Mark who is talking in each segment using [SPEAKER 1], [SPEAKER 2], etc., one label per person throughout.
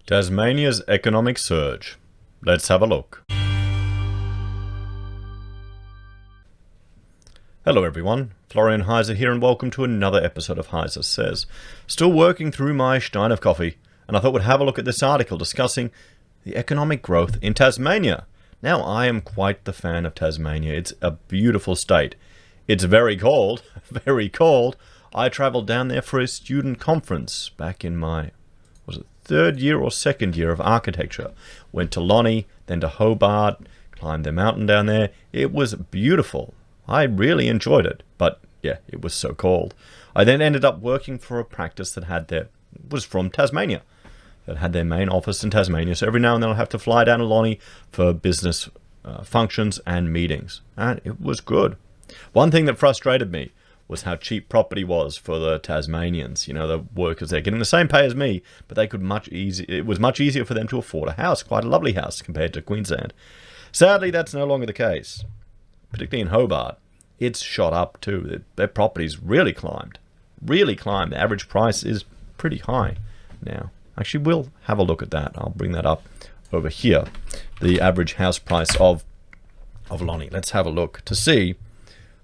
[SPEAKER 1] Tasmania's economic surge. Let's have a look. Hello everyone, Florian.heise here and welcome to another episode of HeiseSays. Still working through my stein of coffee, and I thought we'd have a look at this article discussing the economic growth in Tasmania. Now, I am quite the fan of Tasmania. It's a beautiful state. It's very cold, very cold. I travelled down there for a student conference back in my, third year or second year of architecture. Went to Lonnie, then to Hobart, climbed the mountain down there. It was beautiful. I really enjoyed it, but yeah, it was so cold. I then ended up working for a practice that was from Tasmania, that had their main office in Tasmania. So every now and then I'll have to fly down to Lonnie for business functions and meetings, and it was good. One thing that frustrated me was how cheap property was for the Tasmanians. You know, the workers there getting the same pay as me, but they could it was much easier for them to afford a house, quite a lovely house compared to Queensland. Sadly, that's no longer the case. Particularly in Hobart, it's shot up too. Their properties really climbed. Really climbed. The average price is pretty high now. Actually, we'll have a look at that. I'll bring that up over here. The average house price of Lonnie. Let's have a look to see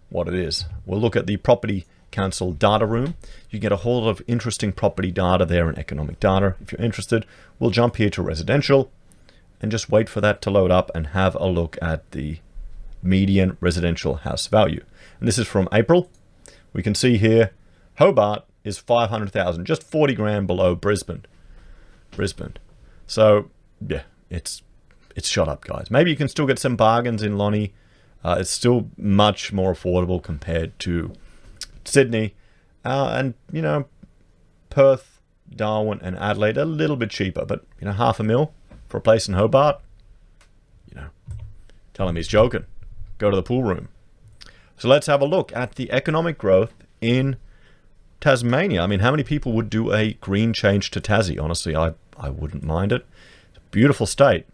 [SPEAKER 1] what it is. We'll look at the Property Council data room. You get a whole lot of interesting property data there and economic data. If you're interested, we'll jump here to residential and just wait for that to load up and have a look at the median residential house value. And this is from April. We can see here Hobart is 500,000, just 40 grand below Brisbane. So yeah, it's shot up, guys. Maybe you can still get some bargains in Lonnie. It's still much more affordable compared to Sydney, and you know, Perth, Darwin, and Adelaide a little bit cheaper. But you know, $500,000 for a place in Hobart. You know, tell him he's joking. Go to the pool room. So let's have a look at the economic growth in Tasmania. I mean, how many people would do a green change to Tassie? Honestly, I wouldn't mind it. It's a beautiful state.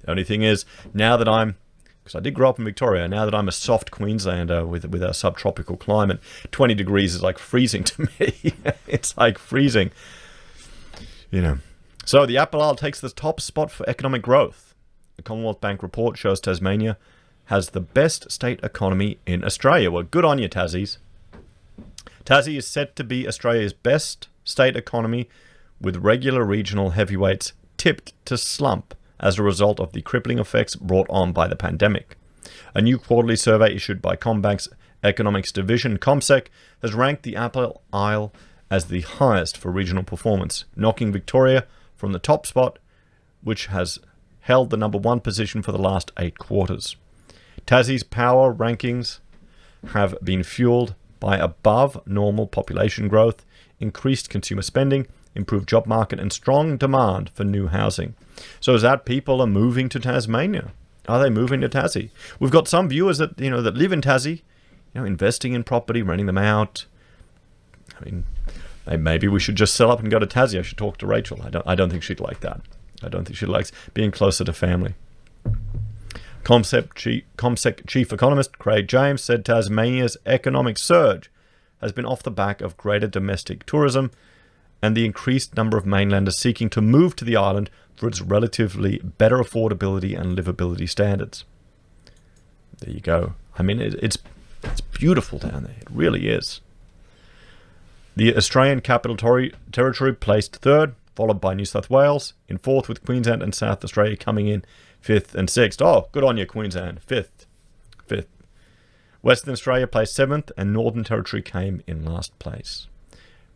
[SPEAKER 1] The only thing is, now that because I did grow up in Victoria, now that I'm a soft Queenslander with our subtropical climate, 20 degrees is like freezing to me. It's like freezing. You know. So the Apple Isle takes the top spot for economic growth. The Commonwealth Bank report shows Tasmania has the best state economy in Australia. Well, good on you, Tassies. Tassie is set to be Australia's best state economy, with regular regional heavyweights tipped to slump as a result of the crippling effects brought on by the pandemic. A new quarterly survey issued by CommBank's Economics Division, CommSec, has ranked the Apple Isle as the highest for regional performance, knocking Victoria from the top spot, which has held the number one position for the last 8 quarters. Tassie's power rankings have been fueled by above normal population growth, increased consumer spending, improved job market, and strong demand for new housing. So is that people are moving to Tasmania? Are they moving to Tassie? We've got some viewers that that live in Tassie, investing in property, renting them out. I mean, maybe we should just sell up and go to Tassie. I should talk to Rachel. I don't think she'd like that. I don't think she likes being closer to family. CommSec Chief Economist Craig James said Tasmania's economic surge has been off the back of greater domestic tourism and the increased number of mainlanders seeking to move to the island for its relatively better affordability and livability standards. There you go. I mean, it's beautiful down there. It really is. The Australian Capital Territory placed third, followed by New South Wales in fourth, with Queensland and South Australia coming in fifth and sixth. Oh, good on you, Queensland. Fifth. Western Australia placed seventh, and Northern Territory came in last place.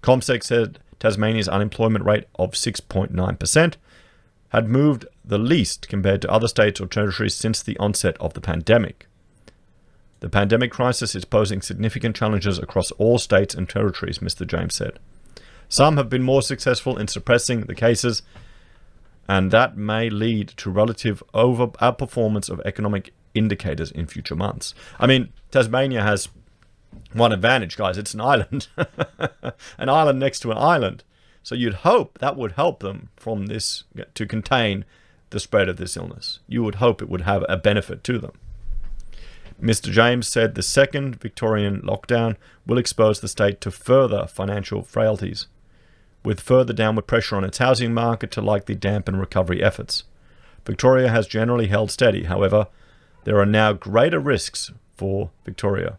[SPEAKER 1] CommSec said Tasmania's unemployment rate of 6.9% had moved the least compared to other states or territories since the onset of the pandemic. The pandemic crisis is posing significant challenges across all states and territories, Mr. James said. Some have been more successful in suppressing the cases, and that may lead to relative outperformance of economic indicators in future months. I mean, Tasmania has one advantage, guys. It's an island. An island next to an island. So you'd hope that would help them from this to contain the spread of this illness. You would hope it would have a benefit to them. Mr. James said the second Victorian lockdown will expose the state to further financial frailties, with further downward pressure on its housing market to likely dampen recovery efforts. Victoria has generally held steady. However, there are now greater risks for Victoria,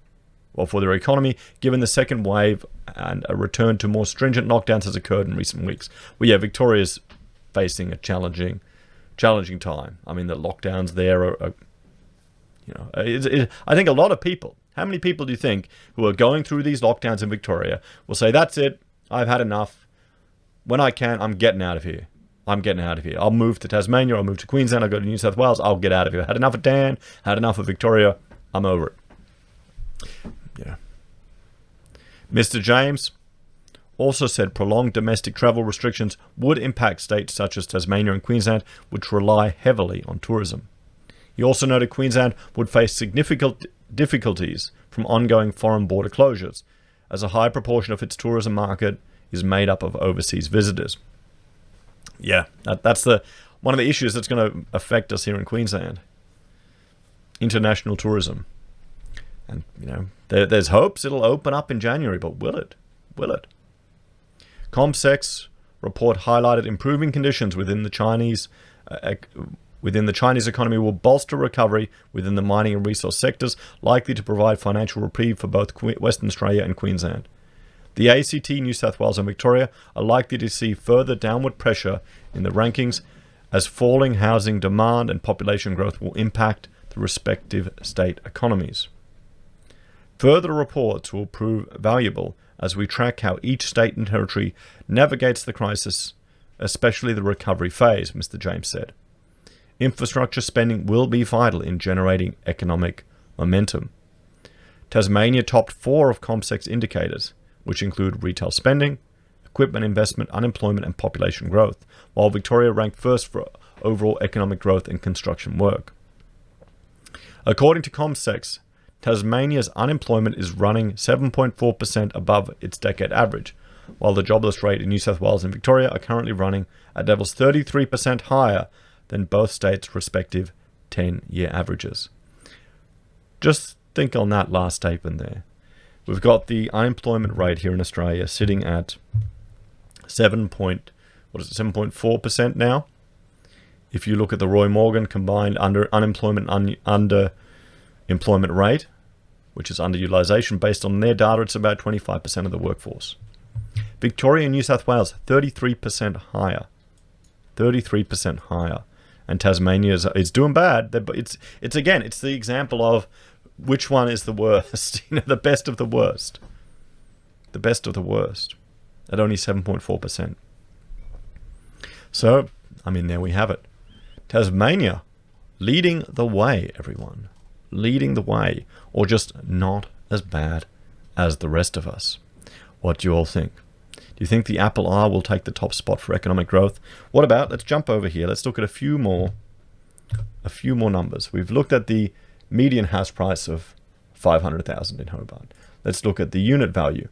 [SPEAKER 1] or for their economy, given the second wave and a return to more stringent lockdowns has occurred in recent weeks. Well, yeah, Victoria's facing a challenging time. I mean, the lockdowns there are I think a lot of people, how many people do you think who are going through these lockdowns in Victoria will say, that's it, I've had enough. When I can, I'm getting out of here. I'll move to Tasmania, I'll move to Queensland, I'll go to New South Wales, I'll get out of here. Had enough of Dan, had enough of Victoria, I'm over it. Yeah. Mr. James also said prolonged domestic travel restrictions would impact states such as Tasmania and Queensland, which rely heavily on tourism. He also noted Queensland would face significant difficulties from ongoing foreign border closures, as a high proportion of its tourism market is made up of overseas visitors. Yeah, that's one of the issues that's going to affect us here in Queensland. International tourism. And, there's hopes it'll open up in January, but will it? Will it? CommSec's report highlighted improving conditions within the Chinese economy will bolster recovery within the mining and resource sectors, likely to provide financial reprieve for both Western Australia and Queensland. The ACT, New South Wales and Victoria are likely to see further downward pressure in the rankings as falling housing demand and population growth will impact the respective state economies. Further reports will prove valuable as we track how each state and territory navigates the crisis, especially the recovery phase, Mr. James said. Infrastructure spending will be vital in generating economic momentum. Tasmania topped 4 of CommSec's indicators, which include retail spending, equipment investment, unemployment and population growth, while Victoria ranked first for overall economic growth and construction work. According to CommSec, Tasmania's unemployment is running 7.4% above its decade average, while the jobless rate in New South Wales and Victoria are currently running at levels 33% higher than both states' respective 10-year averages. Just think on that last statement there. We've got the unemployment rate here in Australia sitting at 7.4% now. If you look at the Roy Morgan combined underemployment employment rate, which is underutilization, based on their data, it's about 25% of the workforce. Victoria and New South Wales, 33% higher. 33% higher. And Tasmania is doing bad. But it's the example of which one is the worst. The best of the worst. The best of the worst. At only 7.4%. So, there we have it. Tasmania leading the way, everyone. Leading the way. Or just not as bad as the rest of us. What do you all think? Do you think the Apple R will take the top spot for economic growth? What about, let's jump over here. Let's look at a few more numbers. We've looked at the median house price of $500,000 in Hobart. Let's look at the unit value.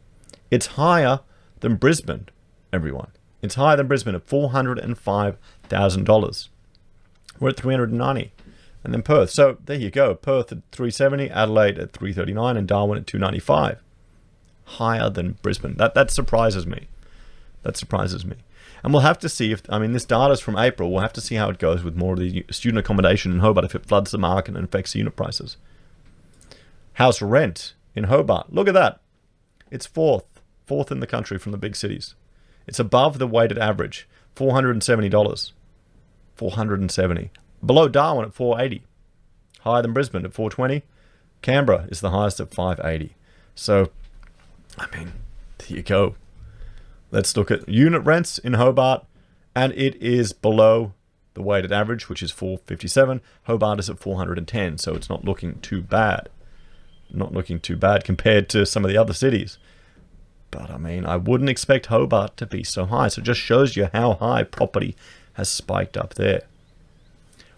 [SPEAKER 1] It's higher than Brisbane, everyone. It's higher than Brisbane at $405,000. We're at $390,000. And then Perth. So there you go. Perth at $370,000, Adelaide at $339,000, and Darwin at $295,000. Higher than Brisbane. That surprises me. That surprises me. And we'll have to see if, this data's from April. We'll have to see how it goes with more of the student accommodation in Hobart, if it floods the market and affects the unit prices. House rent in Hobart. Look at that. It's fourth in the country from the big cities. It's above the weighted average, $470. $470. Below Darwin at $480. Higher than Brisbane at $420. Canberra is the highest at $580. So, there you go. Let's look at unit rents in Hobart, and it is below the weighted average, which is $457. Hobart is at $410, so it's not looking too bad. Not looking too bad compared to some of the other cities. But, I wouldn't expect Hobart to be so high, so it just shows you how high property has spiked up there.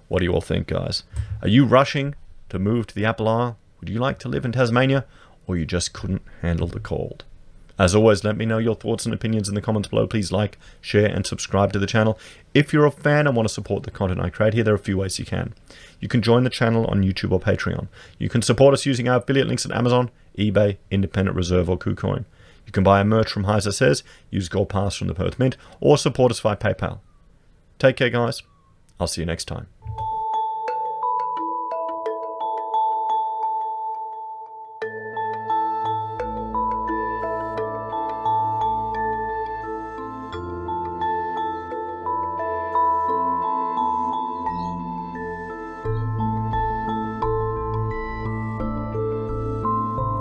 [SPEAKER 1] What do you all think, guys? Are you rushing to move to the Apple Isle? Would you like to live in Tasmania, or you just couldn't handle the cold? As always, let me know your thoughts and opinions in the comments below. Please like, share, and subscribe to the channel. If you're a fan and want to support the content I create here, there are a few ways you can. You can join the channel on YouTube or Patreon. You can support us using our affiliate links at Amazon, eBay, Independent Reserve, or Kucoin. You can buy a merch from HeiseSays, use Gold Pass from the Perth Mint, or support us via PayPal. Take care, guys. I'll see you next time.